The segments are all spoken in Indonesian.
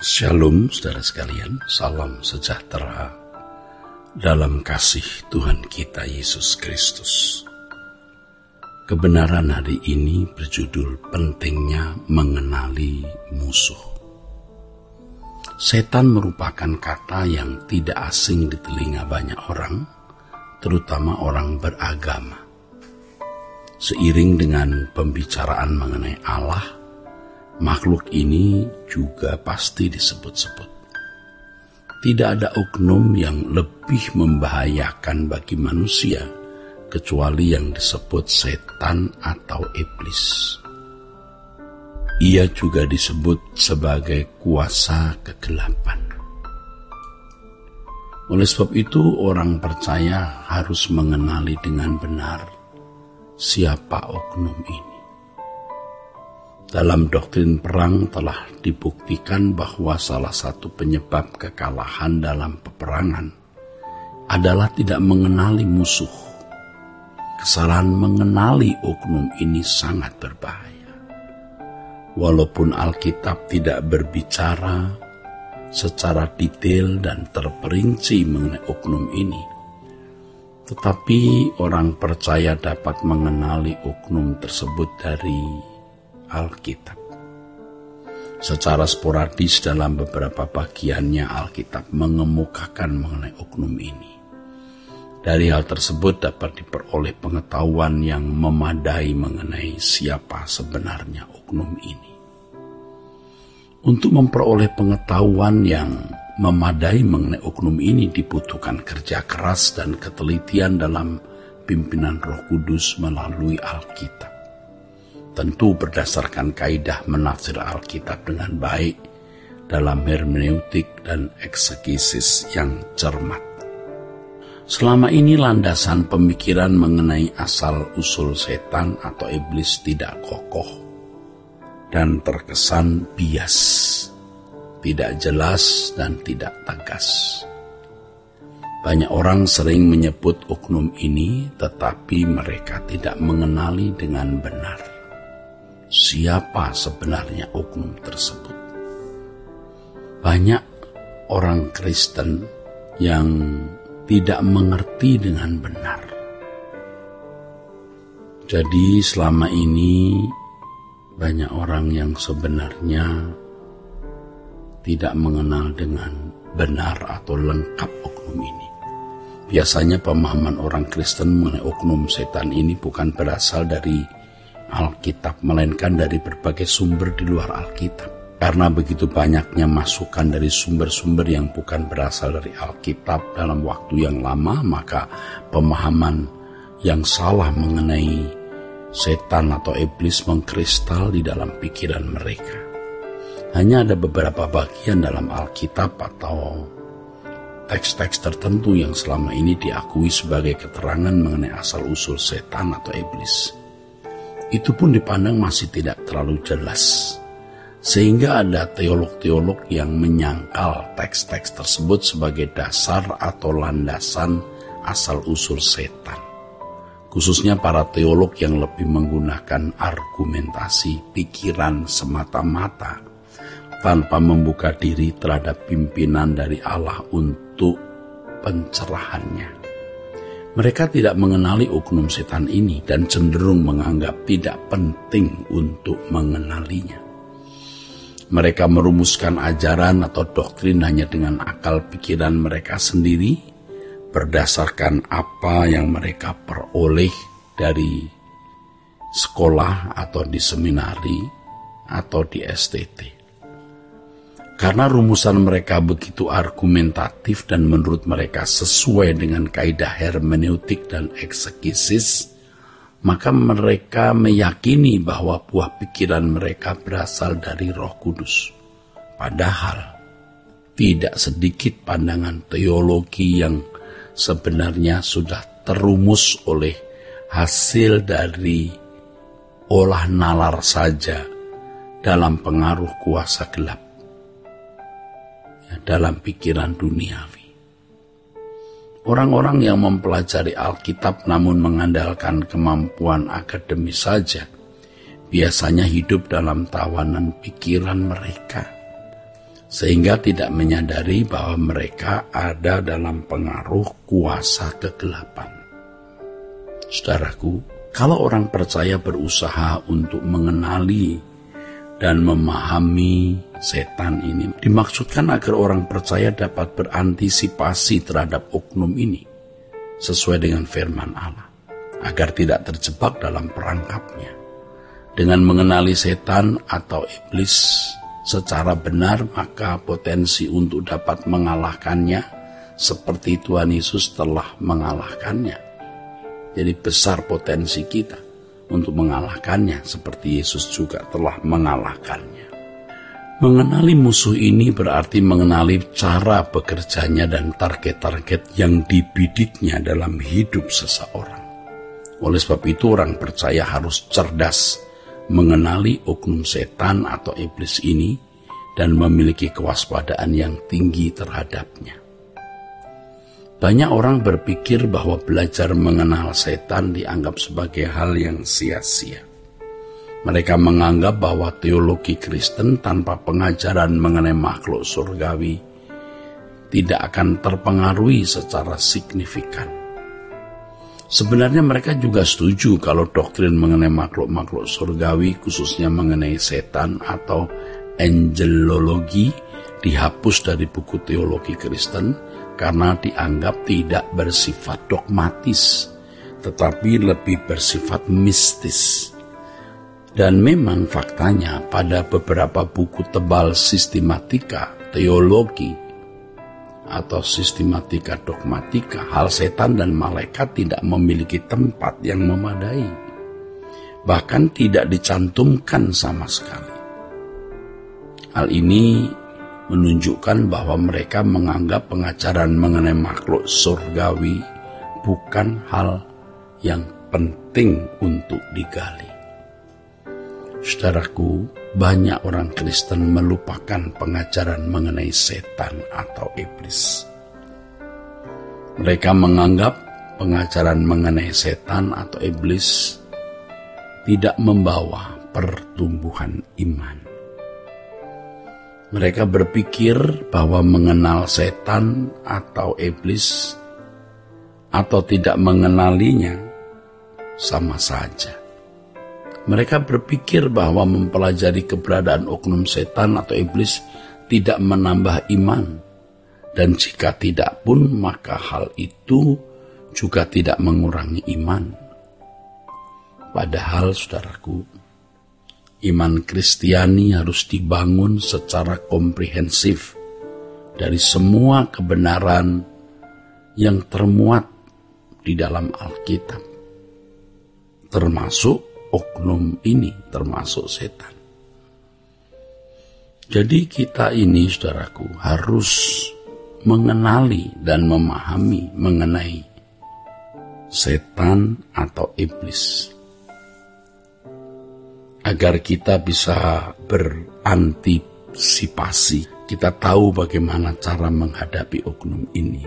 Shalom saudara sekalian, salam sejahtera dalam kasih Tuhan kita Yesus Kristus. Kebenaran hari ini berjudul pentingnya mengenali musuh. Setan merupakan kata yang tidak asing di telinga banyak orang, terutama orang beragama. Seiring dengan pembicaraan mengenai Allah, makhluk ini juga pasti disebut-sebut. Tidak ada oknum yang lebih membahayakan bagi manusia kecuali yang disebut setan atau iblis. Ia juga disebut sebagai kuasa kegelapan. Oleh sebab itu, orang percaya harus mengenali dengan benar siapa oknum ini. Dalam doktrin perang telah dibuktikan bahwa salah satu penyebab kekalahan dalam peperangan adalah tidak mengenali musuh. Kesalahan mengenali oknum ini sangat berbahaya. Walaupun Alkitab tidak berbicara secara detail dan terperinci mengenai oknum ini, tetapi orang percaya dapat mengenali oknum tersebut dari Alkitab. Secara sporadis dalam beberapa bagiannya Alkitab mengemukakan mengenai oknum ini. Dari hal tersebut dapat diperoleh pengetahuan yang memadai mengenai siapa sebenarnya oknum ini. Untuk memperoleh pengetahuan yang memadai mengenai oknum ini dibutuhkan kerja keras dan ketelitian dalam pimpinan Roh Kudus melalui Alkitab. Tentu berdasarkan kaidah menafsir Alkitab dengan baik dalam hermeneutik dan eksegesis yang cermat. Selama ini landasan pemikiran mengenai asal-usul setan atau iblis tidak kokoh dan terkesan bias, tidak jelas dan tidak tegas. Banyak orang sering menyebut oknum ini, tetapi mereka tidak mengenali dengan benar siapa sebenarnya oknum tersebut. Banyak orang Kristen yang tidak mengerti dengan benar. Jadi selama ini banyak orang yang sebenarnya tidak mengenal dengan benar atau lengkap oknum ini. Biasanya pemahaman orang Kristen mengenai oknum setan ini bukan berasal dari Alkitab, melainkan dari berbagai sumber di luar Alkitab. Karena begitu banyaknya masukan dari sumber-sumber yang bukan berasal dari Alkitab dalam waktu yang lama, maka pemahaman yang salah mengenai setan atau iblis mengkristal di dalam pikiran mereka. Hanya ada beberapa bagian dalam Alkitab atau teks-teks tertentu yang selama ini diakui sebagai keterangan mengenai asal-usul setan atau iblis. Itu pun dipandang masih tidak terlalu jelas, sehingga ada teolog-teolog yang menyangkal teks-teks tersebut sebagai dasar atau landasan asal-usul setan. Khususnya para teolog yang lebih menggunakan argumentasi pikiran semata-mata tanpa membuka diri terhadap pimpinan dari Allah untuk pencerahannya. Mereka tidak mengenali oknum setan ini dan cenderung menganggap tidak penting untuk mengenalinya. Mereka merumuskan ajaran atau doktrin hanya dengan akal pikiran mereka sendiri, berdasarkan apa yang mereka peroleh dari sekolah atau di seminari atau di STT. Karena rumusan mereka begitu argumentatif dan menurut mereka sesuai dengan kaidah hermeneutik dan eksegesis, maka mereka meyakini bahwa buah pikiran mereka berasal dari Roh Kudus. Padahal tidak sedikit pandangan teologi yang sebenarnya sudah terumus oleh hasil dari olah nalar saja dalam pengaruh kuasa gelap dalam pikiran duniawi. Orang-orang yang mempelajari Alkitab namun mengandalkan kemampuan akademis saja, biasanya hidup dalam tawanan pikiran mereka. sehingga tidak menyadari bahwa mereka ada dalam pengaruh kuasa kegelapan. Saudaraku, kalau orang percaya berusaha untuk mengenali dan memahami setan ini, dimaksudkan agar orang percaya dapat berantisipasi terhadap oknum ini sesuai dengan firman Allah, agar tidak terjebak dalam perangkapnya. Dengan mengenali setan atau iblis secara benar, maka potensi untuk dapat mengalahkannya seperti Tuhan Yesus telah mengalahkannya. Jadi besar potensi kita untuk mengalahkannya seperti Yesus juga telah mengalahkannya. Mengenali musuh ini berarti mengenali cara bekerjanya dan target-target yang dibidiknya dalam hidup seseorang. Oleh sebab itu orang percaya harus cerdas mengenali oknum setan atau iblis ini dan memiliki kewaspadaan yang tinggi terhadapnya. Banyak orang berpikir bahwa belajar mengenal setan dianggap sebagai hal yang sia-sia. Mereka menganggap bahwa teologi Kristen tanpa pengajaran mengenai makhluk surgawi tidak akan terpengaruhi secara signifikan. Sebenarnya mereka juga setuju kalau doktrin mengenai makhluk-makhluk surgawi, khususnya mengenai setan atau angelologi, dihapus dari buku teologi Kristen karena dianggap tidak bersifat dogmatis, tetapi lebih bersifat mistis. Dan memang faktanya pada beberapa buku tebal sistematika teologi atau sistematika dogmatika, hal setan dan malaikat tidak memiliki tempat yang memadai, bahkan tidak dicantumkan sama sekali. Hal ini menunjukkan bahwa mereka menganggap pengajaran mengenai makhluk surgawi bukan hal yang penting untuk digali. Saudaraku, banyak orang Kristen melupakan pengajaran mengenai setan atau iblis. Mereka menganggap pengajaran mengenai setan atau iblis tidak membawa pertumbuhan iman. Mereka berpikir bahwa mengenal setan atau iblis atau tidak mengenalinya sama saja. Mereka berpikir bahwa mempelajari keberadaan oknum setan atau iblis tidak menambah iman, dan jika tidak pun maka hal itu juga tidak mengurangi iman. Padahal, saudaraku, iman Kristiani harus dibangun secara komprehensif dari semua kebenaran yang termuat di dalam Alkitab, termasuk oknum ini, termasuk setan. Jadi kita ini, saudaraku, harus mengenali dan memahami mengenai setan atau iblis, agar kita bisa berantisipasi. Kita tahu bagaimana cara menghadapi oknum ini.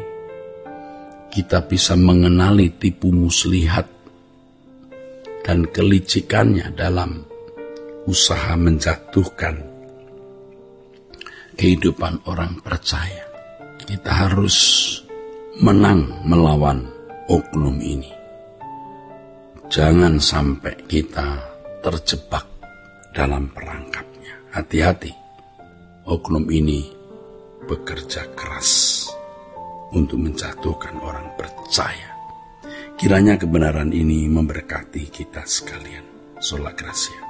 Kita bisa mengenali tipu muslihat dan kelicikannya dalam usaha menjatuhkan kehidupan orang percaya. Kita harus menang melawan oknum ini. Jangan sampai kita terjebak dalam perangkapnya. Hati-hati, oknum ini bekerja keras untuk menjatuhkan orang percaya. Kiranya kebenaran ini memberkati kita sekalian. Sola Gracia.